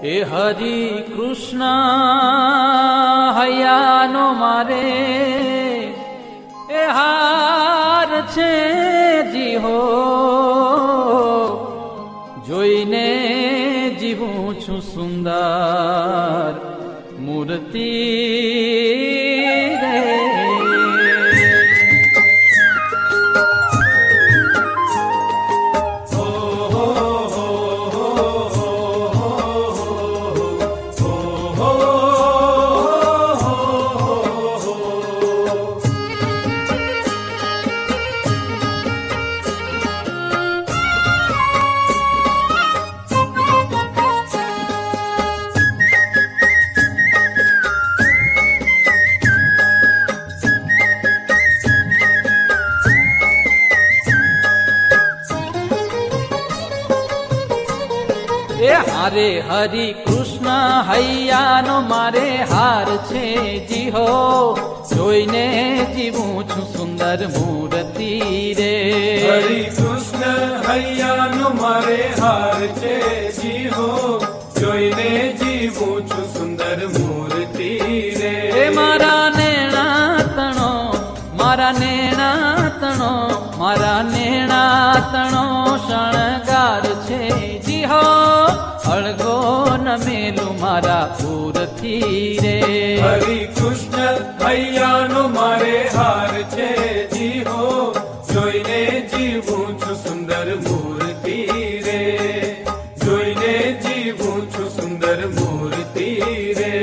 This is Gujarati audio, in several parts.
એ હરિ કૃષ્ણ હૈયાનો મારે એ હાર છે જી હો, જોઈને જીવું છું સુંદર મૂર્તિ રે. હારે હરિ કૃષ્ણ હૈયાનો મારે હાર છે જી હો, જોઈને જીવું છું સુંદર મૂર્તિ રે. હરિ કૃષ્ણ હૈયાનો મારે હાર છે જી હો, જોઈને જીવું છું સુંદર મૂર્તિ રે. એ મારા નેણા તણો, મારા નેણા તણો, મારા નેણા તણો શણગાર છે જી હો, અળગો ન મેલું મારા પૂરથી રે. હરિ કૃષ્ણ હૈયાનો મારે હાર છે જી હો, જોઈને જીવું છું સુંદર મૂર્તિ રે. જોઈને જીવું છું સુંદર મૂર્તિ રે.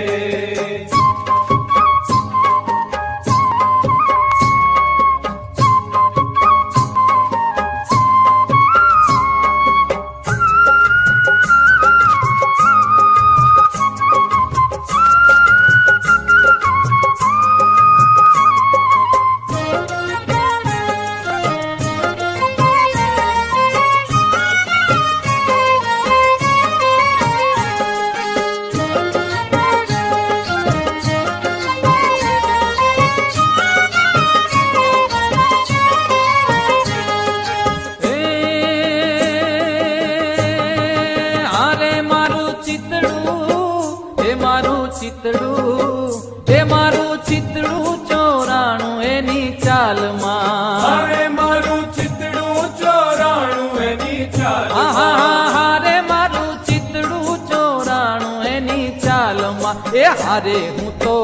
એ મારું ચિતડું ચોરાણું એની ચાલમાં, અરે મારું ચિતડું ચોરાણું એની ચાલમાં. હારે મારું ચિતડું ચોરાણું એની ચાલમાં. એ હારે હું તો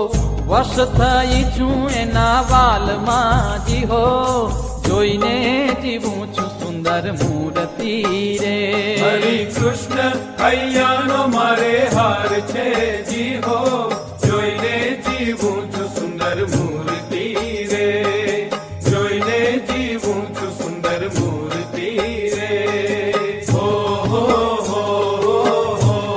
વશ થઈ છું એના વાલમાં જી હો, જોઈને જીવું છું સુંદર મૂર્તિ રે. હરિ કૃષ્ણ હૈયાનો મારે હાર છે જી હો, જોઈને જીવું છું સુંદર મૂર્તિ રે. જોઈને જીવું છું સુંદર મૂર્તિ રે. હો હો હો હો હો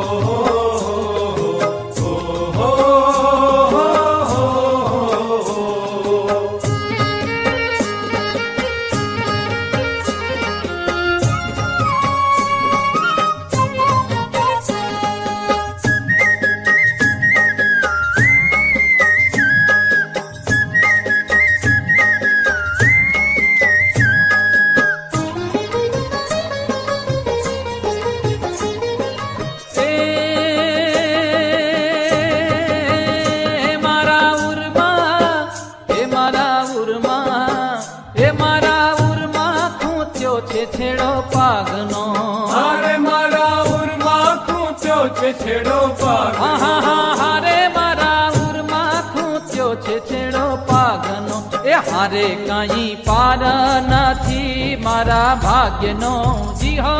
છેડો પાગનો, હારે મારા ઉરમાં ખૂંચ્યો છે છેડો પાગનો. હારે મારા ઉરમાં ખૂંચ્યો છે છેડો પાગનો. એ હારે કાંઈ પાર નથી મારા ભાગ્યનો જી હો,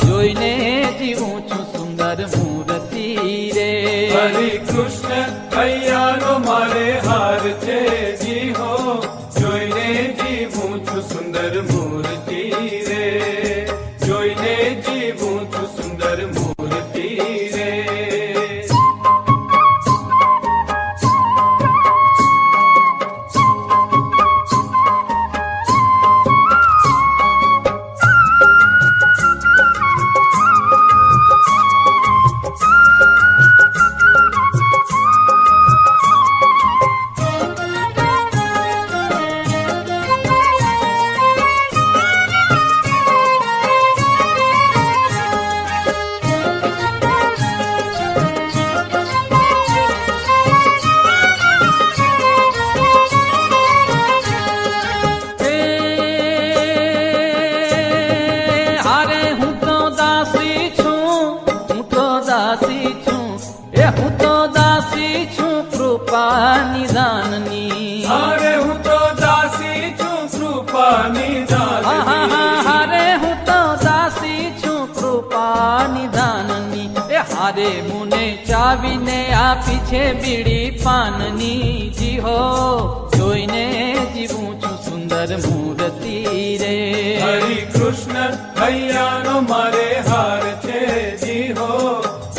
જોઈને જીવું છું સુંદર મૂર્તિ રે. હરિ કૃષ્ણ હૈયાનો મારે હાર છે જી હો, જોઈને જીવું છું સુંદર મૂર્તિ રે. જોઈને જીવું છું સુંદર મૂર્તિ રે. નિધાનની અરે હું તો દાસી છું કૃપા નિધાનની હારે હું તો દાસી છું કૃપા નિધાનની એ હારે મુને ચાવીને આપી છે બીડી પાનની જી હો જોઈને જીવું છું સુંદર મૂર્તિ રે હરિ કૃષ્ણ હૈયાનો મારે હાર છે જી હો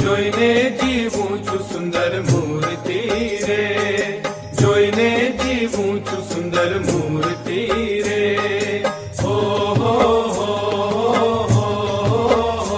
જોઈને જીવું છું સુંદર મૂર્તિ રે જોઈને જીવું છું સુંદર મૂર્તિ રે હો હો હો હો હો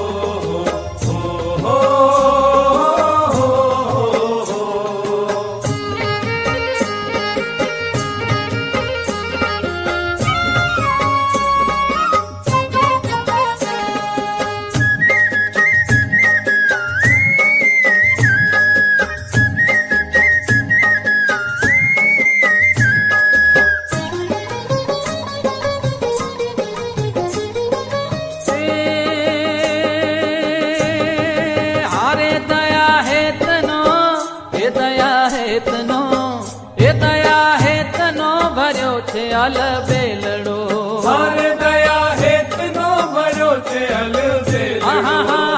હારે દયા હેતનો એ દયા હેતનો એ દયા હેતનો ભર્યો છે અલબેલડો હારે દયા હેતનો ભર્યો છે અલબેલડો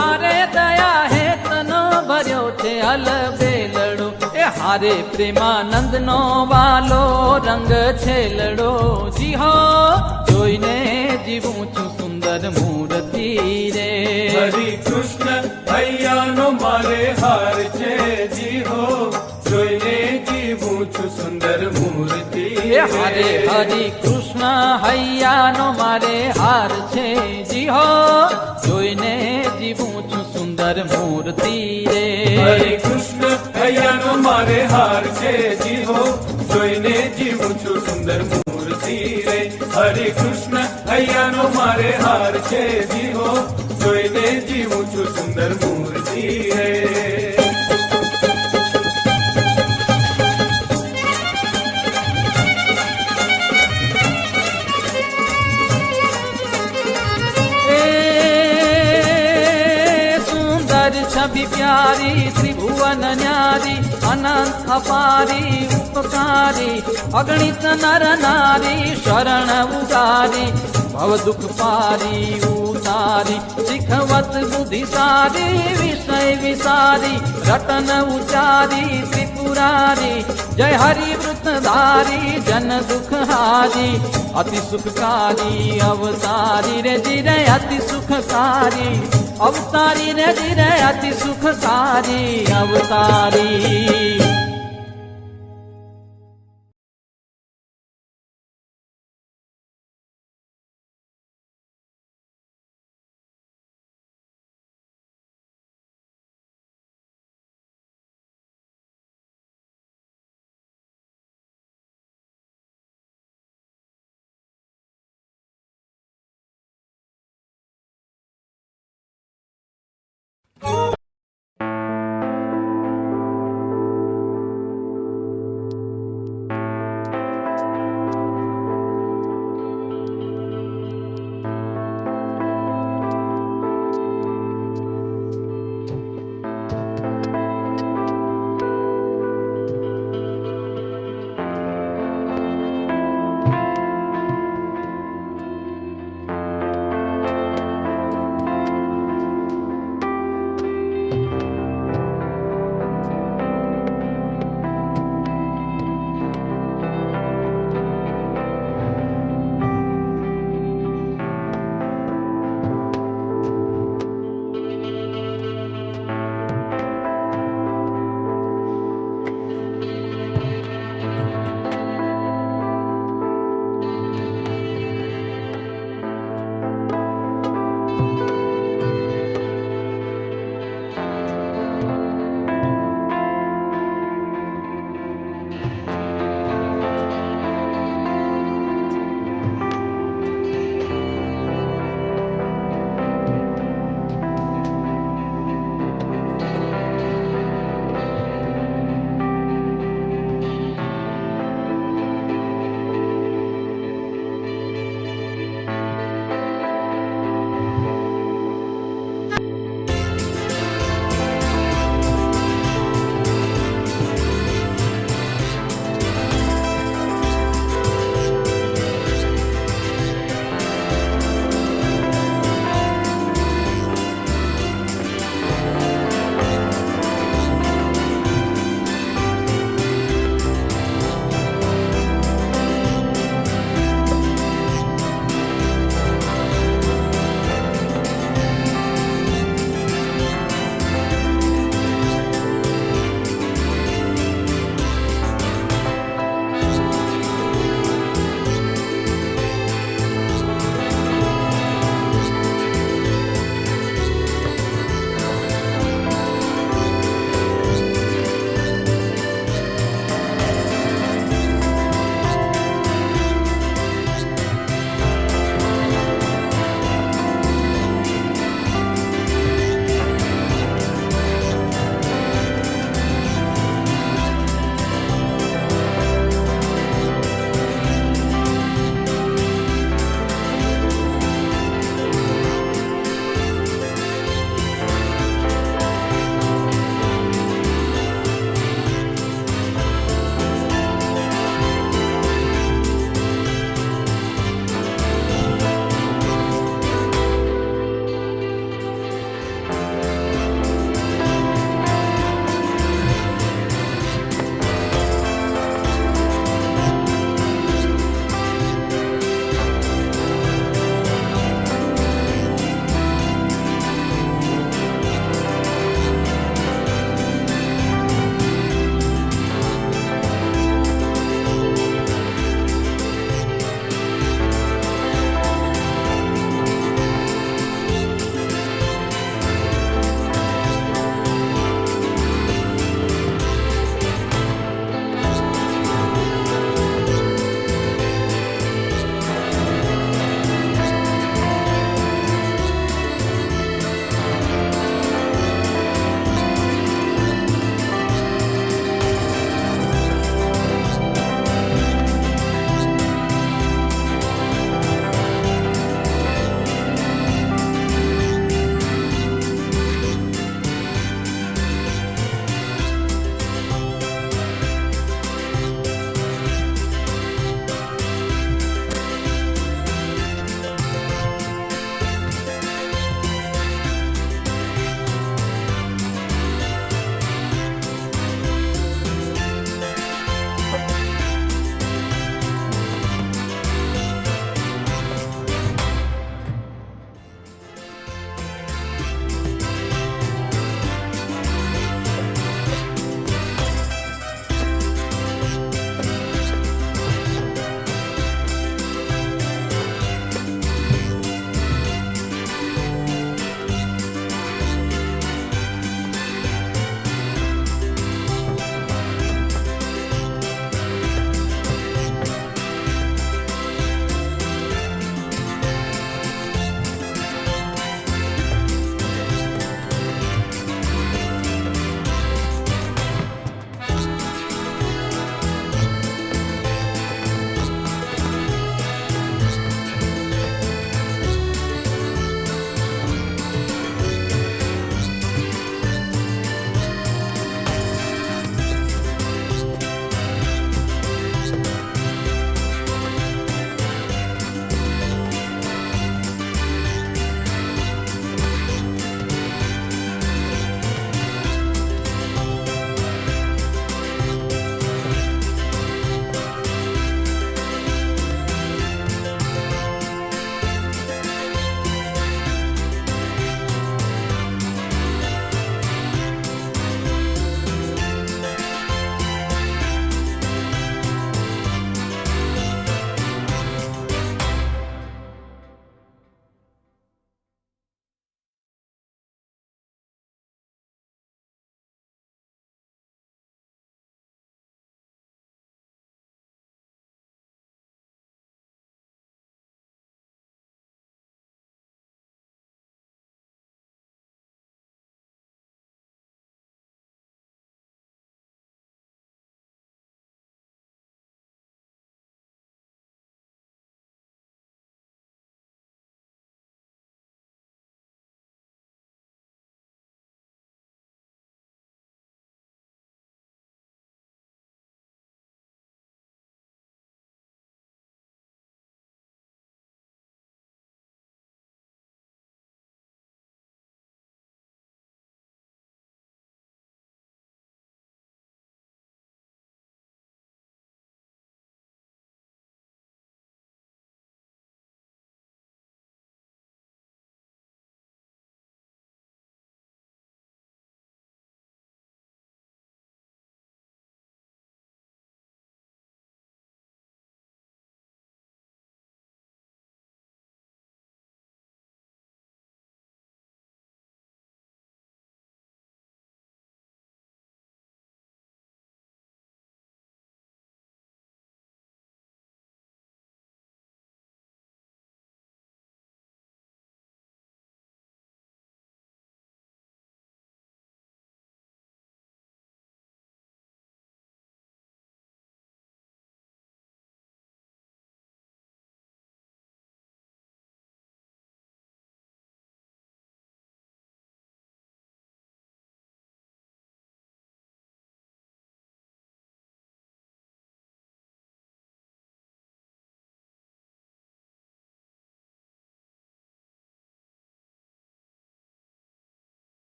હારે દયા હેતનો ભર્યો છે અલબેલડો એ હારે પ્રેમાનંદ નો વાલો રંગ છેલડો જી હો જોઈને જીવું છું સુંદર મૂર્તિ રે હરિ કૃષ્ણ હૈયાનો મારે હાર છે જી હો જોઈને જીવું છું સુંદર મૂર્તિ એ હારે હરિ કૃષ્ણ હૈયાનો મારે હાર છે જી હો જોઈને જીવું છું સુંદર મૂર્તિ રે હરે કૃષ્ણ હૈયાનો મારે હાર છે જી હો જોઈને જીવું છું સુંદર મૂર્તિ રે હરે કૃષ્ણ હૈયાનો મારે હાર છે જી હો જોઈને જીવું છું સુંદર મૂર્તિ રે छवि प्यारी त्रिभुवन न्यारी अनंत अपारी उपकारी अगणित नर नारी शरण उगारी भव दुख पारी उतारी शिखवत बुद्धि सारी विषय विसारी रटन उचारी त्रिपुरारी जय हरि वृतधारी जन दुख हारी अति सुखकारी अवतारी रे जिरे अति सुखकारी अवतारी रे जिरे अति सुखकारी अवतारी